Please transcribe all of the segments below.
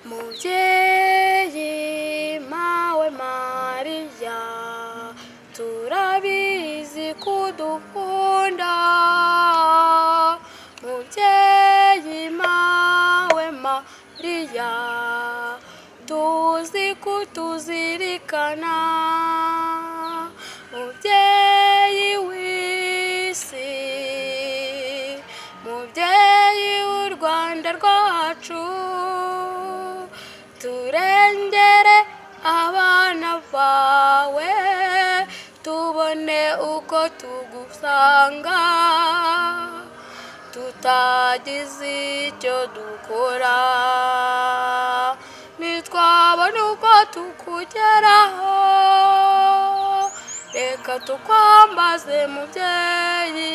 mubyeyi mawe Mariya turabizi kudukunda mubyeyi mawe Mariya tuzi kutuzirikana mubyeyi w'isi mubyeyi w'u Rwanda rwacu turengere abana bawe tubone uko tugusanga tutagize icyo dukora nitwabona uko tukugeraho reka tukwambaze mubyeyi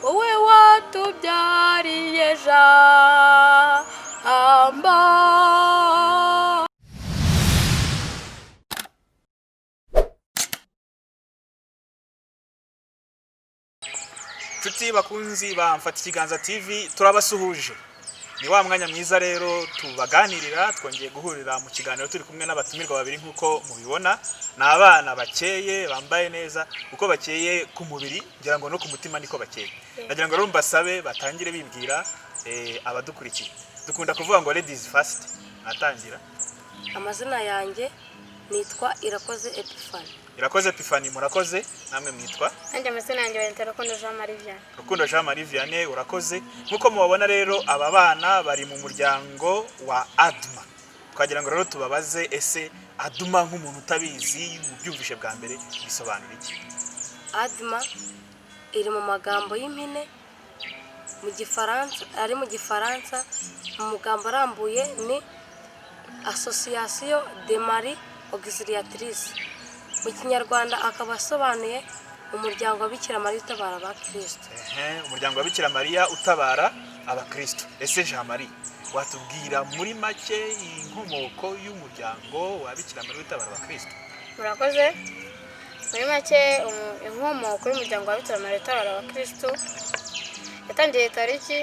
wowe watubyariye jambo. Nshuti bakunzi ba Mfata Ikiganza TV turabasuhuje. Ni wa mwanya mwiza rero tubaganirira twongeye guhurira mu kiganiro turi kumwe n'abatumirwa babiri nkuko mubibona n'abana bakeye bambaye neza uko bakeye ku mubiri ngira ngo no ku mutima niko bakeye. Nagira ngo rero mbasabe batangire bibwira abadukurikiye. Dukunda kuvuga ngo ladies first. Natangira. Amazina yanjye nitwa Irakoze Epiphanie. Irakoze Epiphanie murakoze namwe mwitwa? Nanjye amazina yanjye bayita Rukundo Jean Marie Vianney. Rukundo Jean Marie Vianney urakoze. Nkuko mubabona rero aba bana bari mu muryango wa ADUMA. Twagira ngo rero tubabaze ese ADUMA nk'umuntu utabizi mubyumvishe bwa mbere bisobanura iki? ADUMA iri mu magambo y'impine mu Gifaransa mu mugambo arambuye ni Association de Marie Auxiliatrice. Mu Kinyarwanda akaba asobanuye umuryango wa Bikira Mariya utabara abakristo. Umuryango wa Bikira Mariya utabara abakristo. Ese Jean Marie watubwira muri make inkomoko y'umuryango wa Bikira Mariya utabara abakristo? Murakoze. Muri make inkomoko y'umuryango wa Bikira Mariya utabara abakristo yatangiye tariki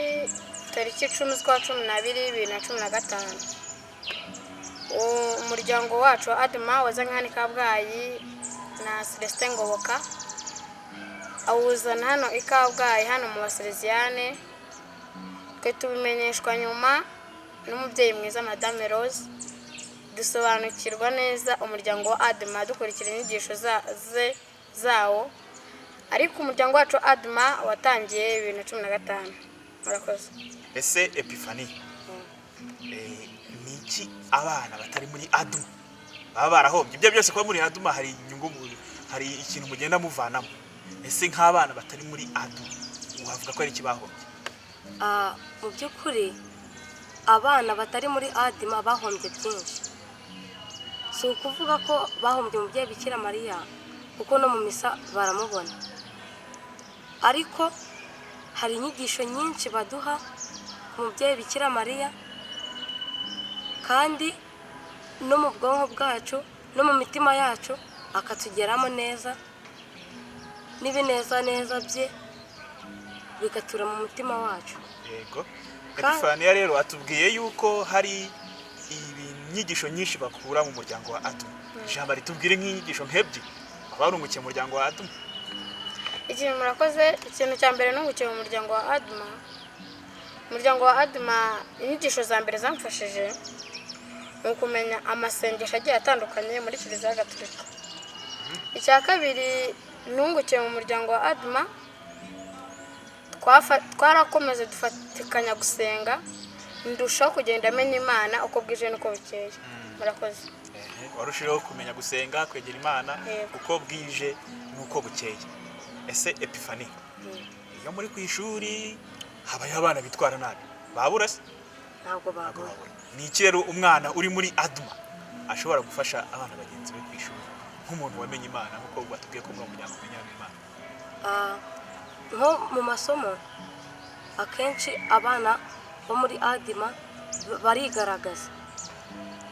10/12/2015. Umuryango wacu wa ADUMA wazanye hano Kabgayi na Celestin Ngoboka awuzana hano Kabgayi hano mu Basereziyane twe tubimenyeshwa nyuma n'umubyeyi mwiza Madame Rose dusobanukirwa neza umuryango wa ADUMA dukurikira inyigisho zawo ariko umuryango wacu ADUMA watangiye 2015. Murakoze. Ese Epiphanie niki abana batari muri ADUMA baba barahombye? Ibyo byose kuba muri ADUMA hari inyungu hari ikintu mugenda muvanamo. Ese nk'abana batari muri ADUMA wavuga ko ari ikibahombye? Mu by'ukuri abana batari muri ADUMA bahombye byinshi. Si ukuvuga ko bahombye umubyeyi Bikira Mariya kuko no mu misa baramubona, ariko hari inyigisho nyinshi baduha ku mubyeyi Bikira Mariya kandi no mu bwonko bwacu no mu mitima yacu akatugeramo neza n'ibinezaneza bye bigatura mu mutima wacu. Yego. Epiphanie rero atubwiye yuko hari inyigisho nyinshi bakura mu muryango wa ADUMA. Jean Marie tubwire nk'inyigisho nk'ebyi abarungukiye mu muryango wa ADUMA. Ikintu murakoze, ikintu cya mbere nungukiye mu muryango wa ADUMA. Umuryango wa ADUMA inyigisho za mbere zamfashije mu kumenya amasengesho agiye atandukanye muri Kiliziya Gatolika. Icya kabiri nungukiye mu muryango wa ADUMA twarakomeze dufatikanya gusenga ndushaho kugenda amenya Imana uko bwije nuko bukeye. Murakoze. Warushijeho kumenya gusenga kwegera Imana uko bwije nuko bukeye. Ese Epiphanie iyo muri ku ishuri habaye abana bitwara nabi babura se? Ntabwo babura. Ni iki rero umwana uri muri ADUMA ashobora gufasha abana bagenzi be ku ishuri nk'umuntu wamenye Imana nkuko batubwiye ko mu muryango umenya Imana? Nko mu masomo akenshi abana bo muri ADUMA barigaragaza,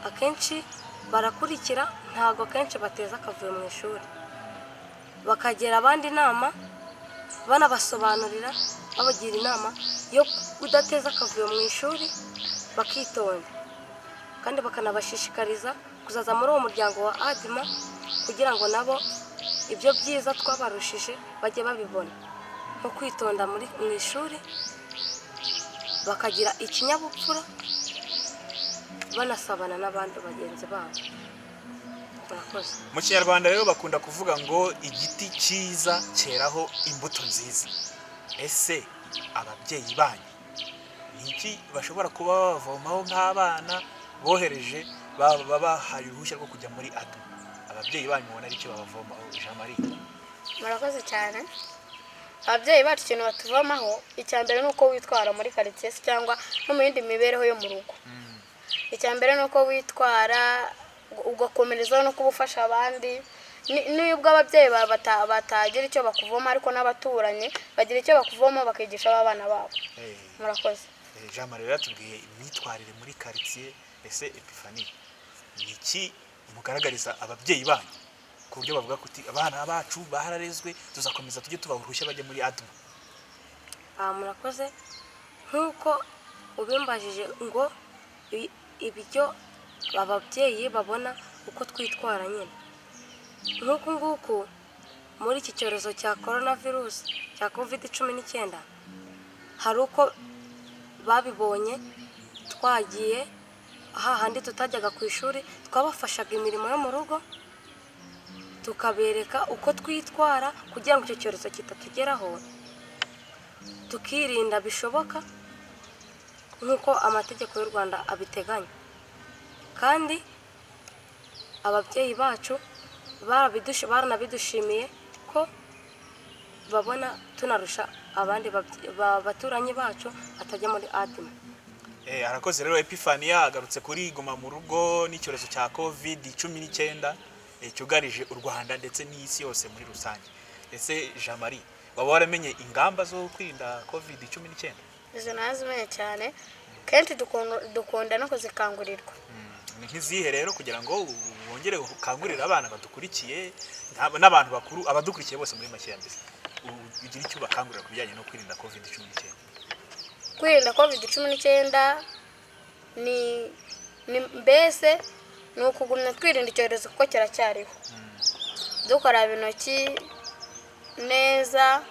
akenshi barakurikira, ntago akenshi bateza akavuyo mu ishuri, bakagira abandi inama banabasobanurira babagira inama yo kudateza akavuyo mu ishuri bakitonda kandi bakanabashishikariza kuzaza muri uwo muryango wa ADMA kugira ngo nabo ibyo byiza twabarushije bajye babibona, nko kwitonda mu ishuri, bakagira ikinyabupfura, banasabana n'abandi bagenzi babo. Murakoze. Mu Kinyarwanda rero bakunda kuvuga ngo igiti cyiza cyeraho imbuto nziza. Ese ababyeyi banyu niki bashobora kuba bavomaho nk'abana bohereje babahaye uruhushya rwo kujya muri ADMA? Ababyeyi banyu mubona ari cyo babavomaho? Jean Marie. murakoze cyane. Ababyeyi bacu ikintu batuvomaho icya mbere ni uko witwara muri quartier cyangwa no mu yindi mibereho yo mu rugo. Icya mbere ni uko witwara ugakomereza no kubufasha abandi. Nubwo ababyeyi batagira icyo bakuvoma ariko n'abaturanyi bagira icyo bakuvoma bakigisha abana babo. Murakoze. Jean Marie yatubwiye imyitwarire muri quartier. Ese Epiphanie niki mugaragariza ababyeyi banyu ku buryo bavuga kuti abana bacu bahararezwe tuzakomeza tujye tubaha uruhushya bajye muri ADMA? Murakoze. Nk'uko ubimbajije ngo ibyo ababyeyi babona uko twitwara nyine, nk'uku nguku muri iki cyorezo cya coronavirus cya COVID-19 hari uko babibonye, twagiye hahandi tutajyaga ku ishuri, twabafashaga imirimo yo mu rugo, tukabereka uko twitwara kugira ngo icyo cyorezo kitatugeraho, tukirinda bishoboka nk'uko amategeko y'u Rwanda abiteganya. Kandi ababyeyi bacu baranabidushimiye ko babona tunarusha abandi baturanyi bacu batajya muri ADMA. Arakoze rero Epiphanie yagarutse kuri guma mu rugo n'icyorezo cya COVID-19 cyugarije u Rwanda ndetse n'isi yose muri rusange. Ese Jean Marie baba waramenye ingamba zo kwirinda COVID-19? Izo nazimenye cyane, kenshi dukunda no kuzikangurirwa. Ni nk'izihe rero kugira ngo wongere ukangurira abana badukurikiye n'abantu bakuru abadukurikiye bose muri make yambere ugira icyo bakangurira kubijyanye no kwirinda COVID-19? Kwirinda COVID-19 mbese ni ukugumya twirinda icyorezo kuko kiracyariho. Dukaraba intoki neza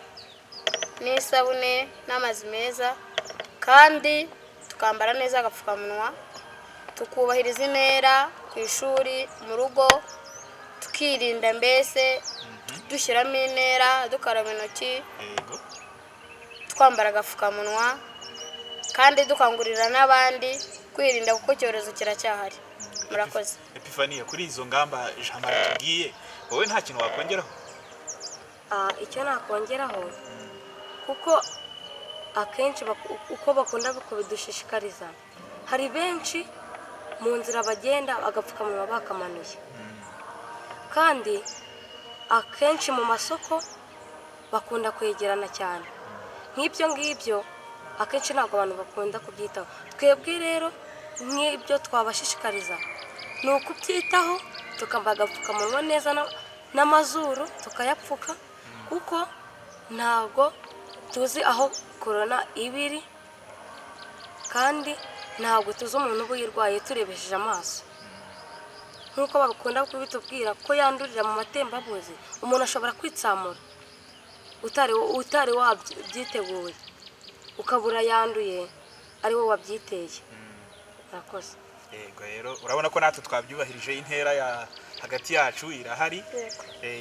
n'isabune n'amazi meza, kandi tukambara neza agapfukamunwa, tukubahiriza intera ku ishuri, mu rugo, tukirinda mbese dushyiramo intera, dukaraba intoki, twambara agapfukamunwa, kandi dukangurira n'abandi kwirinda kuko icyorezo kiracyahari. Murakoze. Epiphanie, kuri izo ngamba Jean Marie tugiye, wowe nta kintu wakongeraho? Icyo nakongeraho kuko akenshi uko bakunda kubidushishikariza, hari benshi mu nzira bagenda agapfukamunwa bakamanuye, kandi akenshi mu masoko bakunda kwegerana cyane. Nk'ibyo ngibyo akenshi ntabwo abantu bakunda kubyitaho. Twebwe rero nk'ibyo twabashishikariza ni ukubyitaho, tukambara agapfukamunwa neza n'amazuru tukayapfuka, kuko ntabwo tuzi aho korona ibiri, kandi ntabwo tuzi umuntu uba uyirwaye turebesheje amaso. Nk'uko bakunda kubitubwira ko yandurira mu matembabuzi, umuntu ashobora kwitsamura utari wabyiteguye, ukabura yanduye ari wowe wabyiteye. Murakoze. Yego rero urabona ko natwe twabyubahirije, intera ya hagati yacu irahari.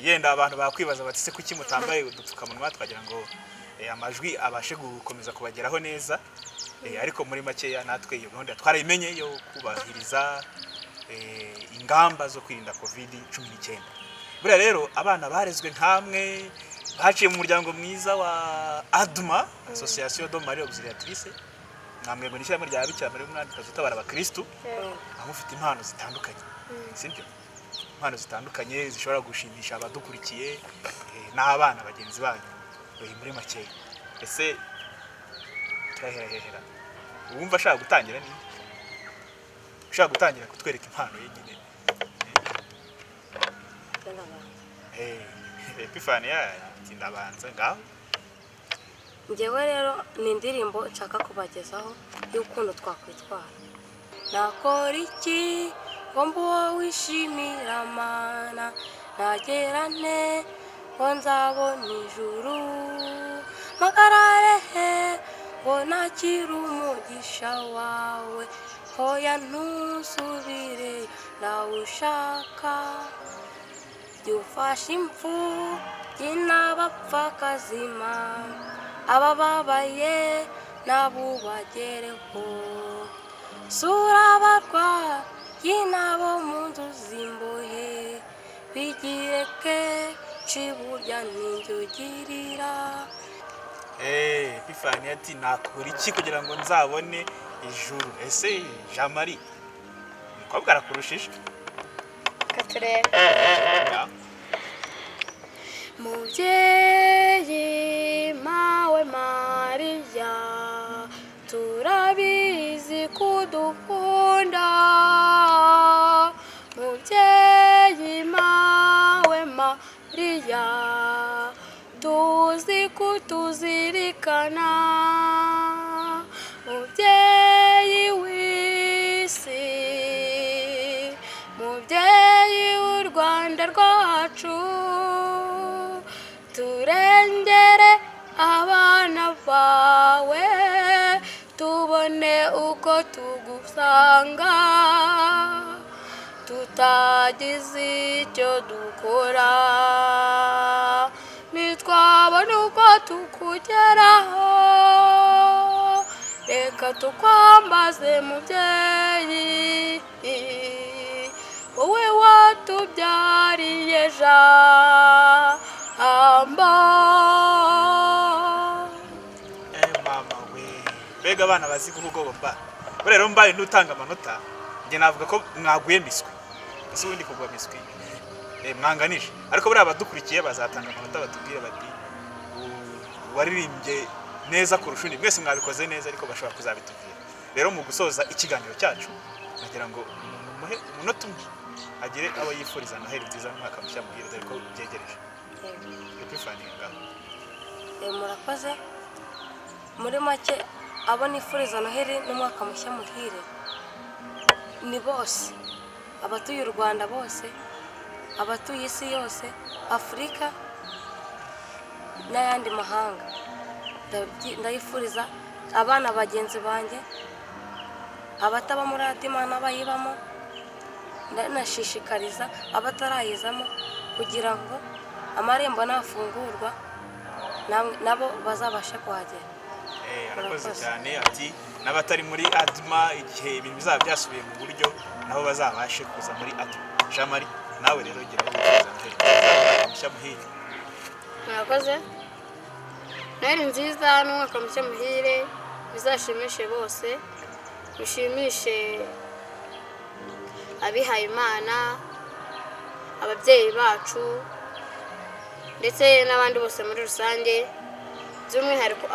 Yenda abantu bakwibaza bati se kuki mutambaye udupfukamunwa, twagira ngo amajwi abashe gukomeza kubageraho neza. Ariko muri makeya natwe iyo gahunda twarayimenye yo kubahiriza ingamba zo kwirinda COVID-19. Buriya rero abana barezwe nkamwe baciye mu muryango mwiza wa ADMA, Association de Marie Auxiliatrice, namwe ngo nishyira muri rya Bikira Maria Umwamikazi utabara abakristu, amufite impano zitandukanye, sibyo? Impano zitandukanye zishobora gushimisha abadukurikiye n'abana bagenzi banyu muri makeya. Ese turahera wumva ashaka gutangira ni ushaka gutangira kutwereka impano ye nyine? Epiphanie ndabanza ngaho. Njyewe rero ni indirimbo nshaka kubagezaho y'ukuntu twakwitwara. nakora iki ngo mbe uwo wishimira Mana, nagera nte ngo nzabona ijuru, mpagarare he ngo nakire umugisha wawe, hoya ntusubire ndawushaka, jya ufasha imfubyi n'abapfakazi Mana, abababaye nabo bagereho, sura abarwayi nabo mu nzu z'imbohe, bigire kenshi burya n'injye ugirira. Epifani ati nakora iki kugira ngo nzabone ijuru? Ese Jean Marie umukobwa arakurushije? katurebe. Ya. Mubyeyi mawe Mariya, turabizi kudukunda, mubyeyi mawe Mariya, tuzi kutuzirikana, mubyeyi w'isi, mubyeyi w'u Rwanda rwacu, turengere abana bawe, tubone uko tugusanga, tutagize icyo dukora, nitwabona uko tukugeraho, reka tukwambaze mubyeyi, wowe watubyariye jambo. Mama we, mbega abana bazi guhugomba. Rero mbaye ntutanga amanota, njye navuga ko mwaguye miswi. Ese ubundi kugwa miswi mwanganije, ariko buriya abadukurikiye bazatanga amanota batubwire bati waririmbye neza kurusha undi. Mwese mwabikoze neza, ariko bashobora kuzabitubwira. Rero mu gusoza ikiganiro cyacu nagira ngo muhe umunota umwe agire abo yifuriza Noheli nziza n'umwaka mushya muhire, dore ko byegereje. Epifani ngaho. Murakoze. Muri make abo nifuriza Noheli n'umwaka mushya muhire ni bose, abatuye u Rwanda bose, abatuye isi yose, Afurika n'ayandi mahanga. Ndayifuriza abana bagenzi banjye, abataba muri Adima n'abayibamo, ndanashishikariza abatarayizamo kugira ngo amarembo nafungurwa nabo bazabashe kuhagera. Arakoze cyane ati n'abatari muri Adima igihe ibintu bizaba byasubiye mu buryo nabo bazabashe kuza muri Adima. Jean Marie nawe rero gira ubwiza mushya muhire. Murakoze. Noheli nziza n'umwaka mushya muhire, bizashimishe bose, bishimishe abihaye Imana, ababyeyi bacu, ndetse n'abandi bose muri rusange, by'umwihariko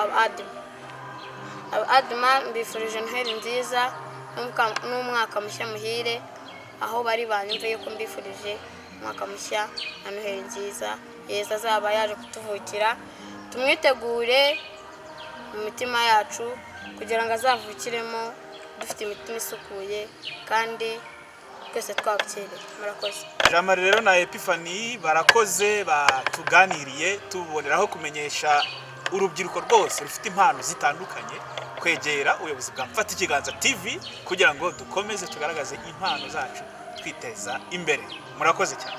Adima mbifurije Noheli nziza n'umwaka mushya muhire, aho bari banyumve yuko mbifurije umwaka mushya na Noheli nziza. Yesu azaba yaje kutuvukira, tumwitegure mu mitima yacu kugira ngo azavukiremo dufite imitima isukuye kandi twese twabukereye. Murakoze. Jean Marie rero na Epifani barakoze, batuganiriye, tuboneraho kumenyesha urubyiruko rwose rufite impano zitandukanye kwegera ubuyobozi bwa Mfata Ikiganza TV kugira ngo dukomeze tugaragaze impano zacu twiteza imbere. Murakoze cyane.